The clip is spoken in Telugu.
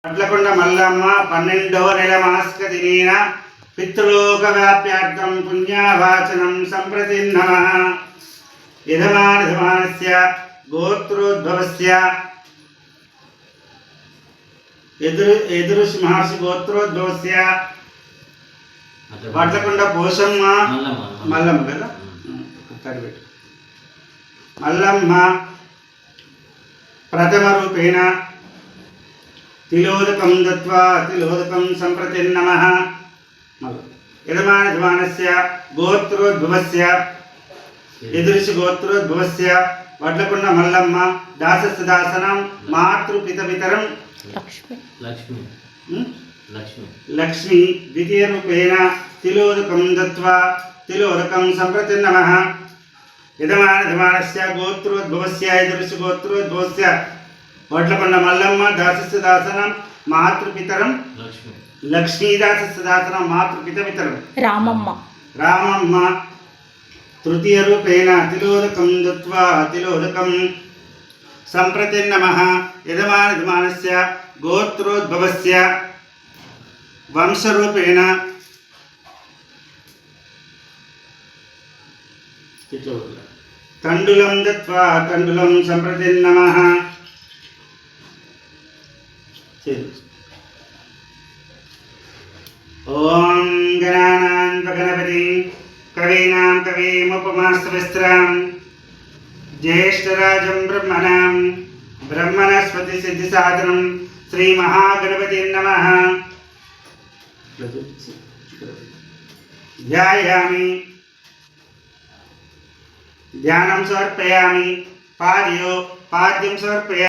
అట్లకొండ మల్లమ్మ 12వ నెల మాస్క దినేన పితృలోక వ్యాప్యార్థం పుణ్యవాచనం సంప్రతి నమః. యజమానస్య గోత్రోద్భవస్య ఎదురుషి మహర్షి గోత్రోద్భవస్య అట్లకొండ పోషమ్మ మల్లమ్మ కదా మల్లమ్మ ప్రథమ రూపేణ తిలోదకం దత్వా తిలోదకం సంప్రతి నమః. యజమానస్య గోత్రోద్భవస్య ఎదురుషి గోత్రోద్భవస్య వడ్లకొండ మల్లమ్మ దాసస్య దాసనం మాతృపితపితరం లక్ష్మి ద్వితీయ రూపేణ తిలోదకం దత్వా తిలోదకం సంప్రతి నమః. యజమానస్య గోత్రోద్భవస్య ఎదురుషి గోత్రోద్భవస్య వడ్లకొండ మల్లమ్మ దాసస్య దాసనం మాతృపితరం లక్ష్మీదాసస్య దాసనం మాతృపితపితరం రామమ్మ తృతీయ రూపేణ తిలోదకం దత్వా తిలోదకం సంప్రతి నమః. యజమానస్య గోత్రోద్భవస్య వంశరూపేణ తండులం దత్వా తండులం సంప్రతి నమః. ఓం గణానాం గణపతి కవీనాం కవీముపమాస్తవిస్త్రాం జ్యేష్ఠరాజం బ్రహ్మణాం బ్రహ్మణస్పతి సిద్ధిసాధనం శ్రీ మహాగణపతి నమః. ధ్యాయామి ధ్యానం సమర్పయామి పాద్యం సమర్పయామి.